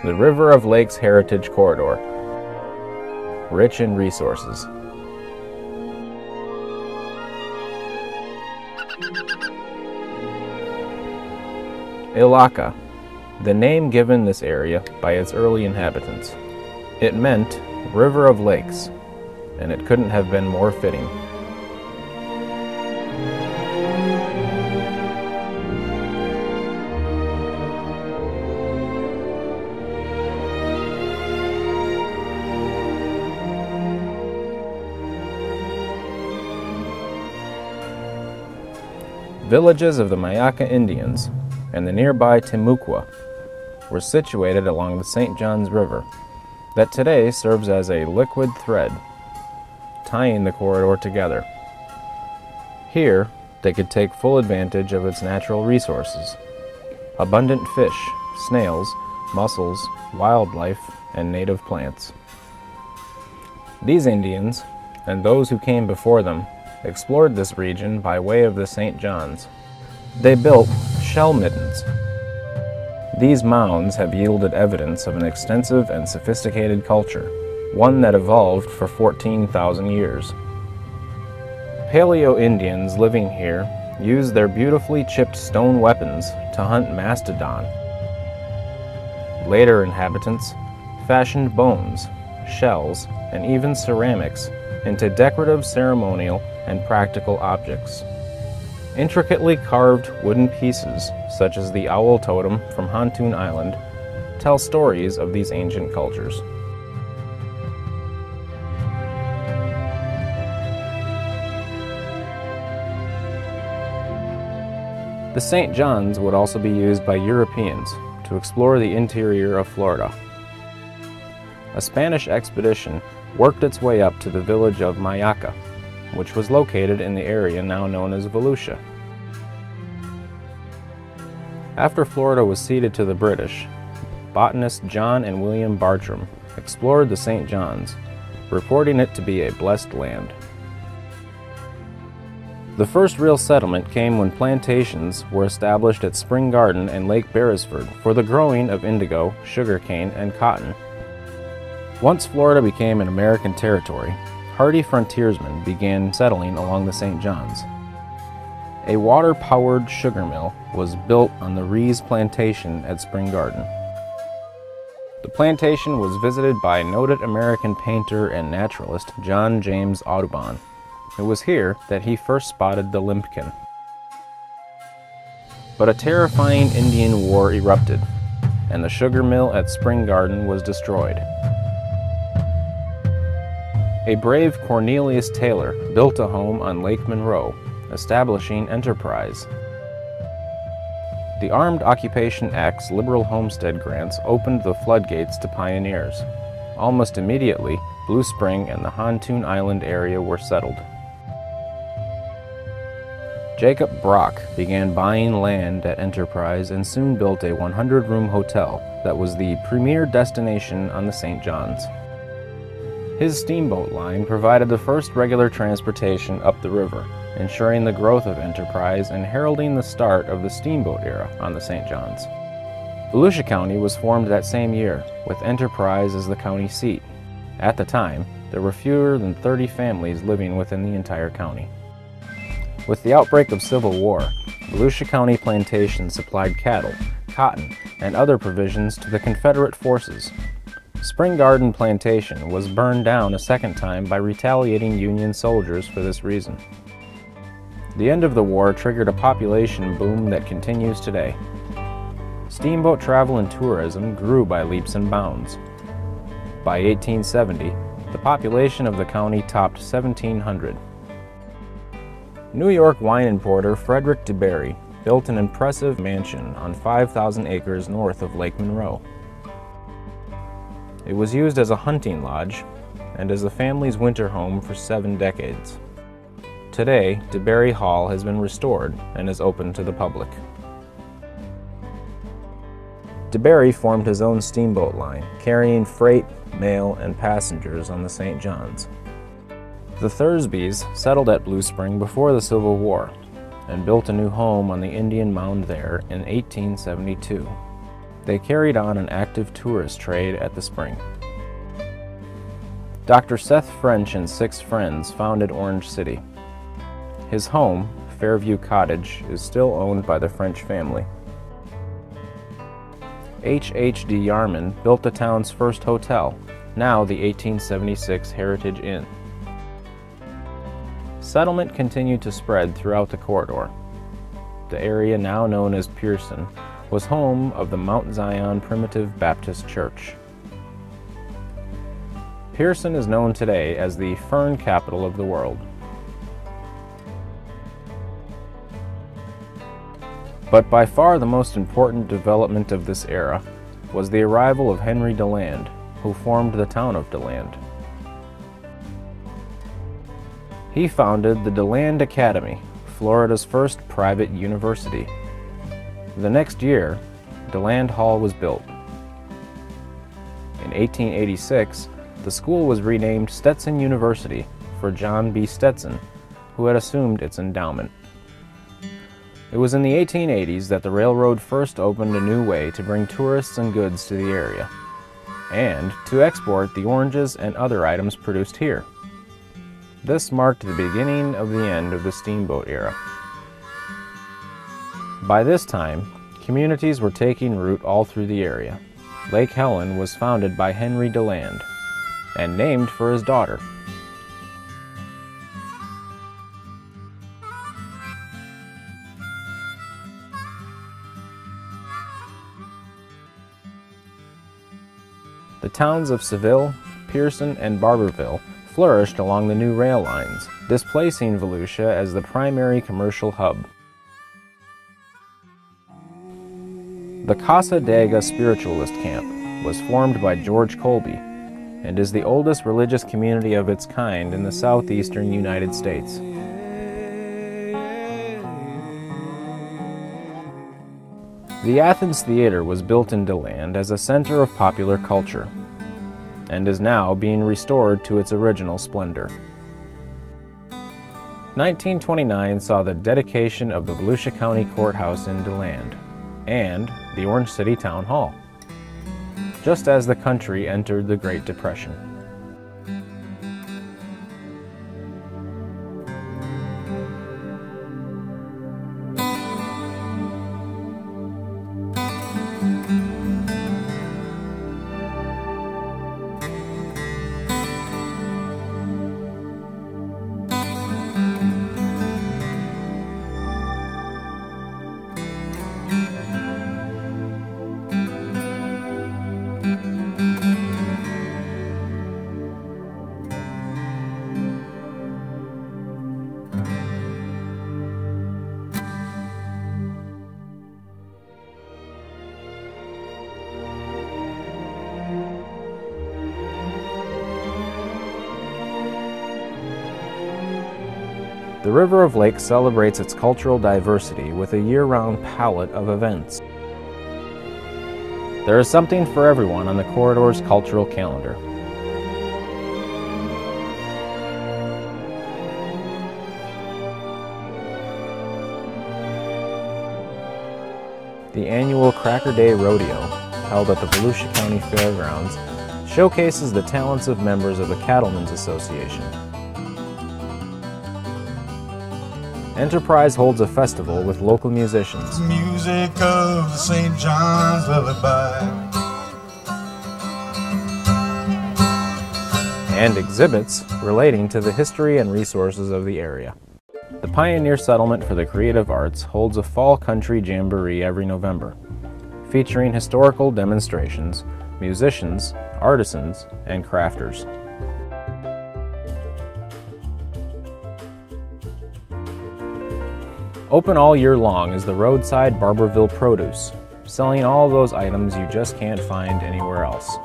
the River of Lakes Heritage Corridor, rich in resources. Ilaka, the name given this area by its early inhabitants. It meant River of Lakes, and it couldn't have been more fitting. Villages of the Mayaka Indians and the nearby Timucua were situated along the St. Johns River that today serves as a liquid thread, tying the corridor together. Here, they could take full advantage of its natural resources: abundant fish, snails, mussels, wildlife, and native plants. These Indians, and those who came before them, explored this region by way of the St. Johns. They built shell middens. These mounds have yielded evidence of an extensive and sophisticated culture, one that evolved for 14,000 years. Paleo-Indians living here used their beautifully chipped stone weapons to hunt mastodon. Later inhabitants fashioned bones, shells, and even ceramics into decorative, ceremonial, and practical objects. Intricately carved wooden pieces, such as the owl totem from Hantoon Island, tell stories of these ancient cultures. The St. Johns would also be used by Europeans to explore the interior of Florida. A Spanish expedition worked its way up to the village of Mayaka, which was located in the area now known as Volusia. After Florida was ceded to the British, botanists John and William Bartram explored the St. Johns, reporting it to be a blessed land. The first real settlement came when plantations were established at Spring Garden and Lake Beresford for the growing of indigo, sugarcane, and cotton. Once Florida became an American territory, hardy frontiersmen began settling along the St. Johns. A water-powered sugar mill was built on the Rees Plantation at Spring Garden. The plantation was visited by noted American painter and naturalist John James Audubon. It was here that he first spotted the limpkin. But a terrifying Indian war erupted, and the sugar mill at Spring Garden was destroyed. A brave Cornelius Taylor built a home on Lake Monroe, establishing enterprise. The Armed Occupation Act's liberal homestead grants opened the floodgates to pioneers. Almost immediately, Blue Spring and the Hantoon Island area were settled. Jacob Brock began buying land at Enterprise and soon built a 100-room hotel that was the premier destination on the St. Johns. His steamboat line provided the first regular transportation up the river, ensuring the growth of Enterprise and heralding the start of the steamboat era on the St. Johns. Volusia County was formed that same year, with Enterprise as the county seat. At the time, there were fewer than 30 families living within the entire county. With the outbreak of Civil War, Volusia County plantations supplied cattle, cotton, and other provisions to the Confederate forces. Spring Garden Plantation was burned down a second time by retaliating Union soldiers for this reason. The end of the war triggered a population boom that continues today. Steamboat travel and tourism grew by leaps and bounds. By 1870, the population of the county topped 1,700. New York wine importer Frederick DeBerry built an impressive mansion on 5,000 acres north of Lake Monroe. It was used as a hunting lodge and as the family's winter home for 7 decades. Today, DeBerry Hall has been restored and is open to the public. DeBerry formed his own steamboat line, carrying freight, mail, and passengers on the St. Johns. The Thursbys settled at Blue Spring before the Civil War and built a new home on the Indian Mound there in 1872. They carried on an active tourist trade at the spring. Dr. Seth French and 6 friends founded Orange City. His home, Fairview Cottage, is still owned by the French family. H.H.D. Yarman built the town's first hotel, now the 1876 Heritage Inn. Settlement continued to spread throughout the corridor. The area now known as Pearson was home of the Mount Zion Primitive Baptist Church. Pearson is known today as the fern capital of the world. But by far the most important development of this era was the arrival of Henry DeLand, who formed the town of DeLand. He founded the DeLand Academy, Florida's first private university. The next year, DeLand Hall was built. In 1886, the school was renamed Stetson University for John B. Stetson, who had assumed its endowment. It was in the 1880s that the railroad first opened a new way to bring tourists and goods to the area, and to export the oranges and other items produced here. This marked the beginning of the end of the steamboat era. By this time, communities were taking root all through the area. Lake Helen was founded by Henry DeLand and named for his daughter. The towns of Seville, Pearson, and Barberville flourished along the new rail lines, displacing Volusia as the primary commercial hub. The Casa Dega Spiritualist Camp was formed by George Colby and is the oldest religious community of its kind in the southeastern United States. The Athens Theater was built in DeLand as a center of popular culture and is now being restored to its original splendor. 1929 saw the dedication of the Volusia County Courthouse in DeLand and the Orange City Town Hall, just as the country entered the Great Depression. The River of Lakes celebrates its cultural diversity with a year-round palette of events. There is something for everyone on the corridor's cultural calendar. The annual Cracker Day Rodeo, held at the Volusia County Fairgrounds, showcases the talents of members of the Cattlemen's Association. Enterprise holds a festival with local musicians. Music of the St. John's lullaby. And exhibits relating to the history and resources of the area. The Pioneer Settlement for the Creative Arts holds a fall country jamboree every November, featuring historical demonstrations, musicians, artisans, and crafters. Open all year long is the roadside Barberville Produce, selling all those items you just can't find anywhere else.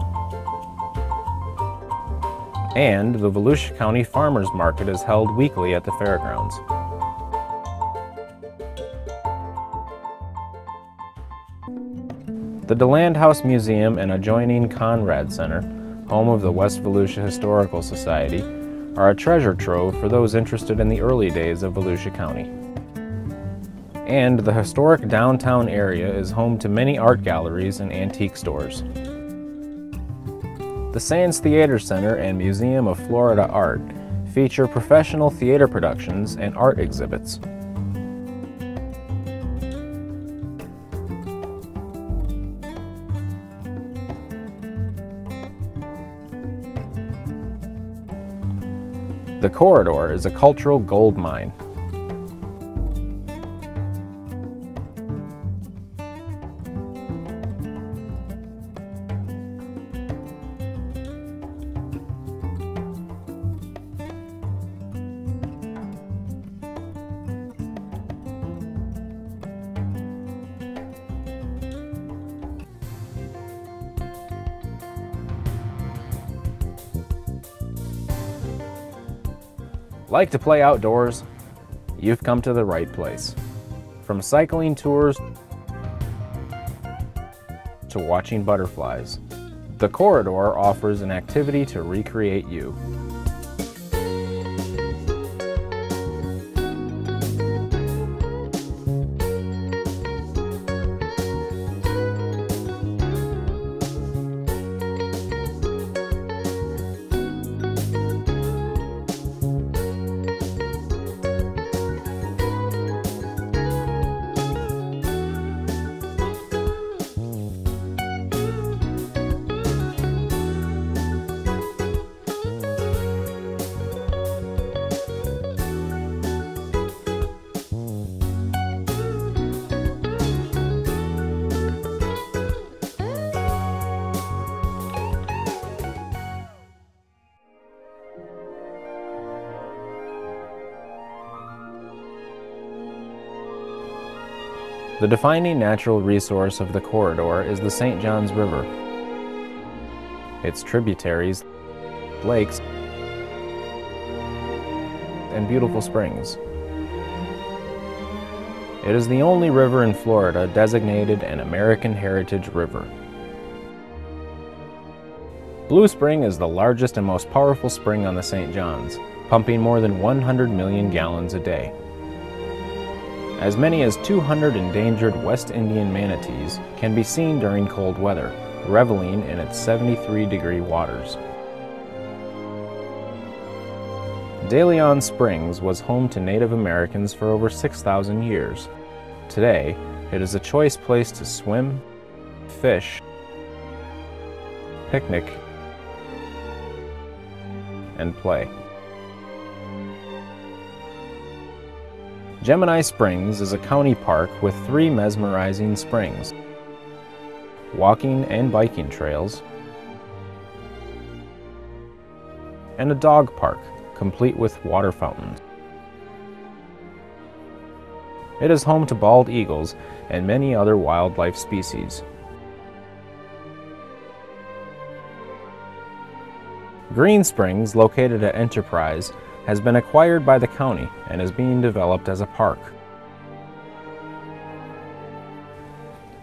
And the Volusia County Farmers Market is held weekly at the fairgrounds. The DeLand House Museum and adjoining Conrad Center, home of the West Volusia Historical Society, are a treasure trove for those interested in the early days of Volusia County. And the historic downtown area is home to many art galleries and antique stores. The Sands Theater Center and Museum of Florida Art feature professional theater productions and art exhibits. The corridor is a cultural gold mine. Like to play outdoors? You've come to the right place. From cycling tours to watching butterflies, the corridor offers an activity to recreate you. The defining natural resource of the corridor is the St. Johns River. Its tributaries, lakes, and beautiful springs. It is the only river in Florida designated an American Heritage River. Blue Spring is the largest and most powerful spring on the St. Johns, pumping more than 100 million gallons a day. As many as 200 endangered West Indian manatees can be seen during cold weather, reveling in its 73-degree waters. De Leon Springs was home to Native Americans for over 6,000 years. Today, it is a choice place to swim, fish, picnic, and play. Gemini Springs is a county park with 3 mesmerizing springs, walking and biking trails, and a dog park complete with water fountains. It is home to bald eagles and many other wildlife species. Green Springs, located at Enterprise, has been acquired by the county and is being developed as a park.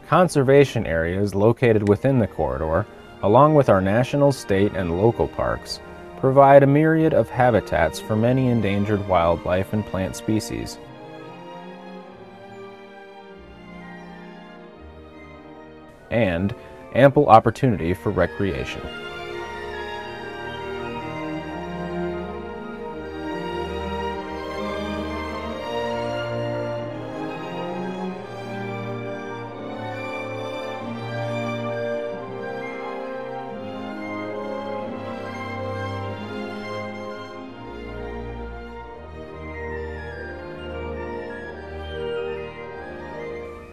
Conservation areas located within the corridor, along with our national, state, and local parks, provide a myriad of habitats for many endangered wildlife and plant species. And ample opportunity for recreation.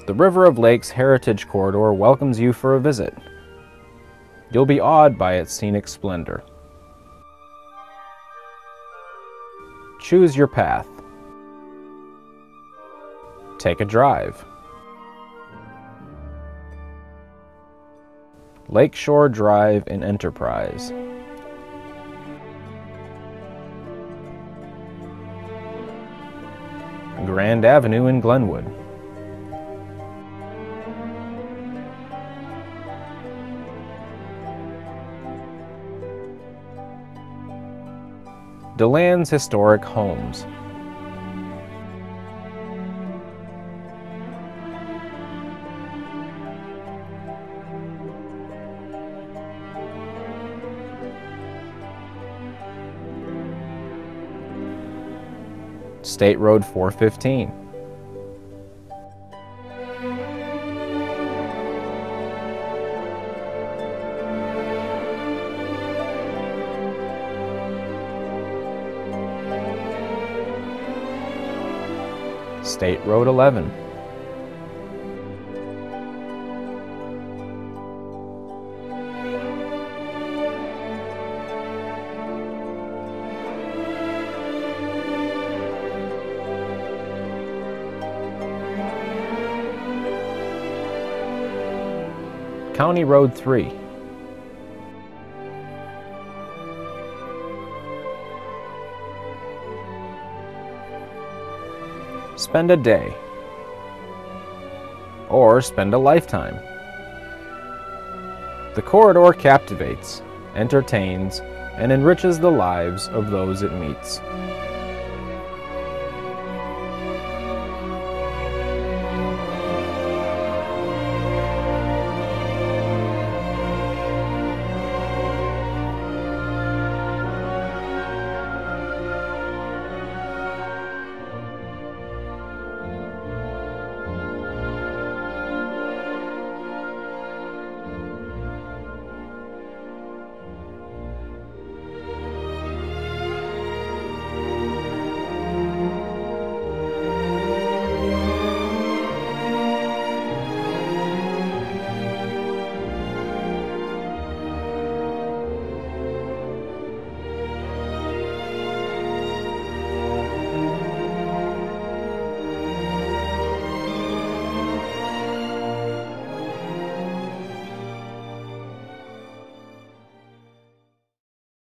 The River of Lakes Heritage Corridor welcomes you for a visit. You'll be awed by its scenic splendor. Choose your path. Take a drive. Lakeshore Drive in Enterprise. Grand Avenue in Glenwood. DeLand's Historic Homes. State Road 415. State Road 11. County Road 3. Spend a day, or spend a lifetime. The corridor captivates, entertains, and enriches the lives of those it meets.